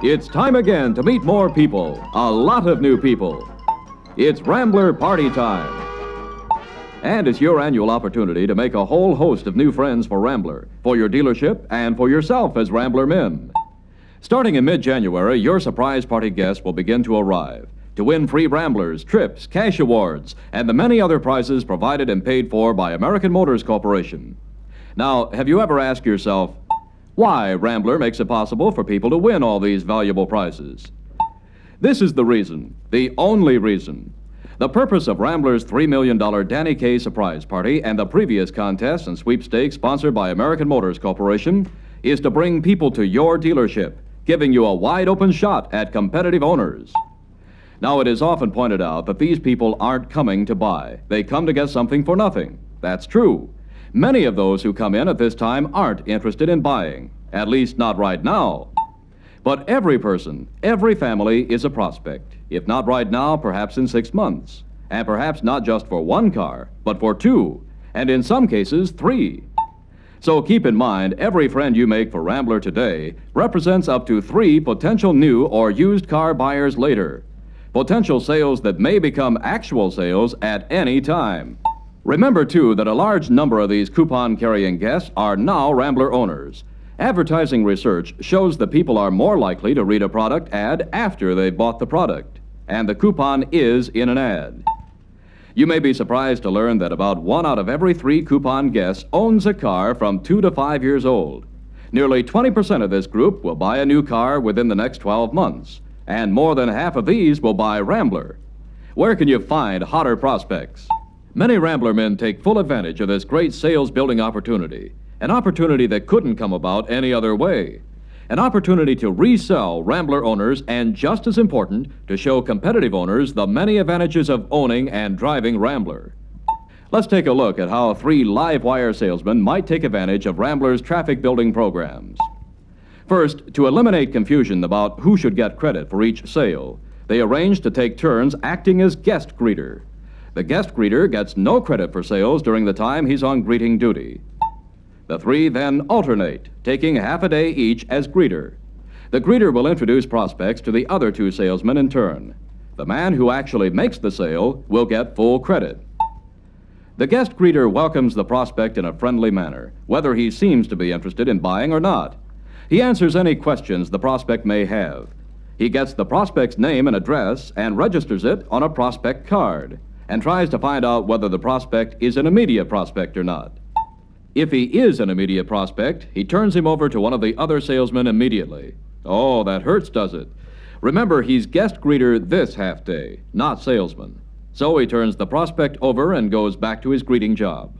It's time again to meet more people, a lot of new people. It's Rambler Party Time. And it's your annual opportunity to make a whole host of new friends for Rambler, for your dealership, and for yourself as Rambler men. Starting in mid-January, your surprise party guests will begin to arrive to win free Ramblers, trips, cash awards, and the many other prizes provided and paid for by American Motors Corporation. Now, have you ever asked yourself, why Rambler makes it possible for people to win all these valuable prizes? This is the reason, the only reason. The purpose of Rambler's $3 million Danny Kaye surprise party and the previous contests and sweepstakes sponsored by American Motors Corporation is to bring people to your dealership, giving you a wide-open shot at competitive owners. Now, it is often pointed out that these people aren't coming to buy. They come to get something for nothing. That's true. Many of those who come in at this time aren't interested in buying, at least not right now. But every person, every family is a prospect. If not right now, perhaps in 6 months. And perhaps not just for one car, but for two, and in some cases, 3. So keep in mind, every friend you make for Rambler today represents up to 3 potential new or used car buyers later. Potential sales that may become actual sales at any time. Remember, too, that a large number of these coupon-carrying guests are now Rambler owners. Advertising research shows that people are more likely to read a product ad after they've bought the product, and the coupon is in an ad. You may be surprised to learn that about 1 out of every 3 coupon guests owns a car from 2 to 5 years old. Nearly 20% of this group will buy a new car within the next 12 months, and more than half of these will buy Rambler. Where can you find hotter prospects? Many Rambler men take full advantage of this great sales-building opportunity, an opportunity that couldn't come about any other way, an opportunity to resell Rambler owners, and just as important, to show competitive owners the many advantages of owning and driving Rambler. Let's take a look at how 3 live wire salesmen might take advantage of Rambler's traffic-building programs. First, to eliminate confusion about who should get credit for each sale, they arranged to take turns acting as guest greeter. The guest greeter gets no credit for sales during the time he's on greeting duty. The 3 then alternate, taking half a day each as greeter. The greeter will introduce prospects to the other 2 salesmen in turn. The man who actually makes the sale will get full credit. The guest greeter welcomes the prospect in a friendly manner, whether he seems to be interested in buying or not. He answers any questions the prospect may have. He gets the prospect's name and address and registers it on a prospect card, and tries to find out whether the prospect is an immediate prospect or not. If he is an immediate prospect, he turns him over to one of the other salesmen immediately. Oh, that hurts, does it? Remember, he's guest greeter this half day, not salesman. So he turns the prospect over and goes back to his greeting job.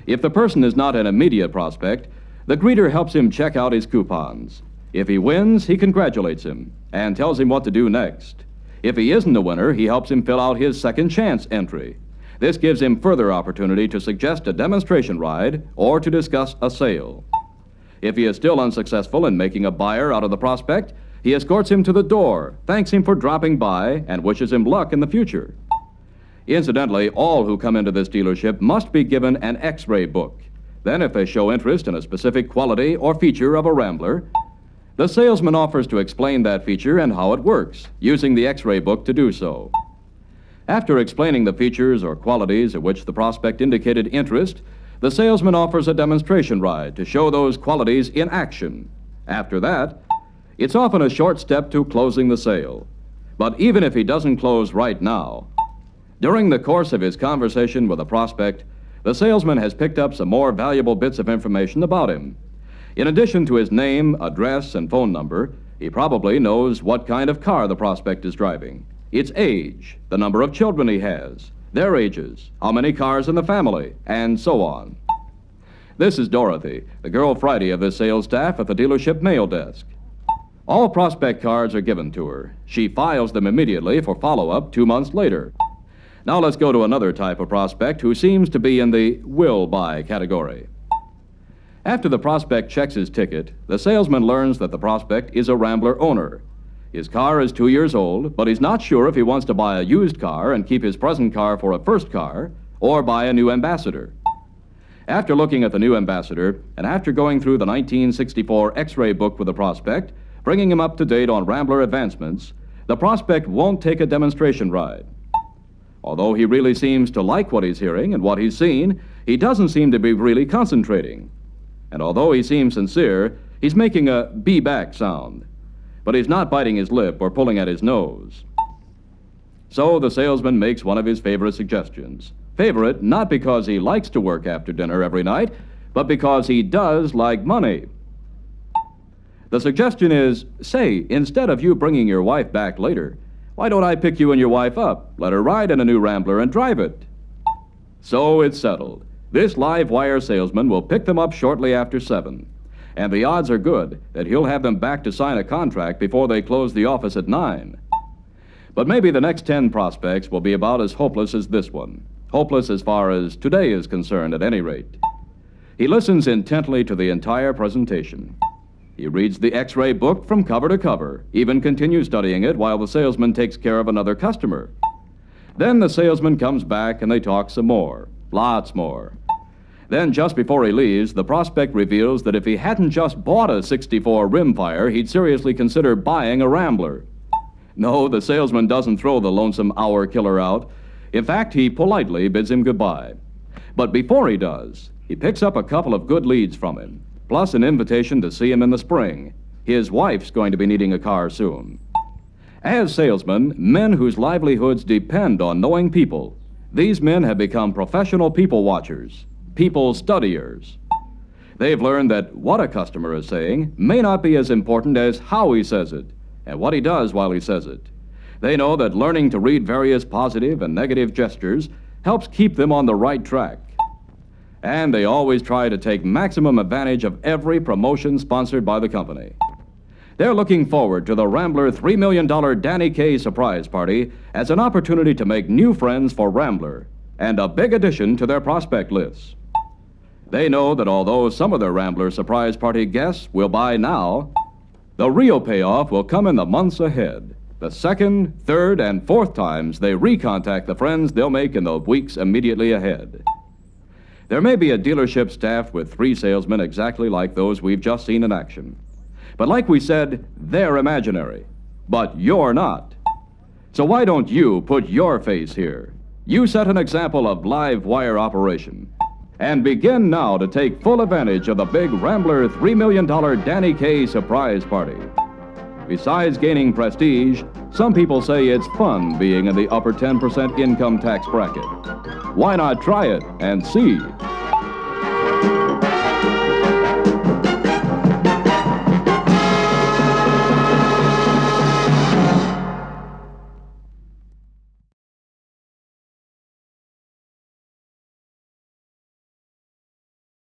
If the person is not an immediate prospect, the greeter helps him check out his coupons. If he wins, he congratulates him and tells him what to do next. If he isn't a winner, he helps him fill out his second chance entry. This gives him further opportunity to suggest a demonstration ride or to discuss a sale. If he is still unsuccessful in making a buyer out of the prospect, he escorts him to the door, thanks him for dropping by, and wishes him luck in the future. Incidentally, all who come into this dealership must be given an X-ray book. Then, if they show interest in a specific quality or feature of a Rambler, the salesman offers to explain that feature and how it works, using the X-ray book to do so. After explaining the features or qualities of which the prospect indicated interest, the salesman offers a demonstration ride to show those qualities in action. After that, it's often a short step to closing the sale. But even if he doesn't close right now, during the course of his conversation with the prospect, the salesman has picked up some more valuable bits of information about him. In addition to his name, address, and phone number, he probably knows what kind of car the prospect is driving, its age, the number of children he has, their ages, how many cars in the family, and so on. This is Dorothy, the girl Friday of the sales staff at the dealership mail desk. All prospect cards are given to her. She files them immediately for follow-up 2 months later. Now let's go to another type of prospect who seems to be in the will-buy category. After the prospect checks his ticket, the salesman learns that the prospect is a Rambler owner. His car is 2 years old, but he's not sure if he wants to buy a used car and keep his present car for a first car, or buy a new Ambassador. After looking at the new Ambassador, and after going through the 1964 X-ray book with the prospect, bringing him up to date on Rambler advancements, the prospect won't take a demonstration ride. Although he really seems to like what he's hearing and what he's seen, he doesn't seem to be really concentrating. And although he seems sincere, he's making a be-back sound. But he's not biting his lip or pulling at his nose. So the salesman makes one of his favorite suggestions. Favorite not because he likes to work after dinner every night, but because he does like money. The suggestion is, say, instead of you bringing your wife back later, why don't I pick you and your wife up, let her ride in a new Rambler and drive it? So it's settled. This live wire salesman will pick them up shortly after 7. And the odds are good that he'll have them back to sign a contract before they close the office at 9. But maybe the next 10 prospects will be about as hopeless as this one. Hopeless as far as today is concerned, at any rate. He listens intently to the entire presentation. He reads the X-ray book from cover to cover, even continues studying it while the salesman takes care of another customer. Then the salesman comes back and they talk some more, lots more. Then just before he leaves, the prospect reveals that if he hadn't just bought a '64 rimfire, he'd seriously consider buying a Rambler. No, the salesman doesn't throw the lonesome hour killer out. In fact, he politely bids him goodbye. But before he does, he picks up a couple of good leads from him, plus an invitation to see him in the spring. His wife's going to be needing a car soon. As salesmen, men whose livelihoods depend on knowing people, these men have become professional people watchers, people studiers. They've learned that what a customer is saying may not be as important as how he says it and what he does while he says it. They know that learning to read various positive and negative gestures helps keep them on the right track. And they always try to take maximum advantage of every promotion sponsored by the company. They're looking forward to the Rambler $3 million Danny Kaye surprise party as an opportunity to make new friends for Rambler and a big addition to their prospect lists. They know that although some of their Rambler surprise party guests will buy now, the real payoff will come in the months ahead, the second, third, and fourth times they recontact the friends they'll make in the weeks immediately ahead. There may be a dealership staffed with 3 salesmen exactly like those we've just seen in action. But like we said, they're imaginary. But you're not. So why don't you put your face here? You set an example of live wire operation. And begin now to take full advantage of the big Rambler $3 million Danny Kaye surprise party. Besides gaining prestige, some people say it's fun being in the upper 10% income tax bracket. Why not try it and see?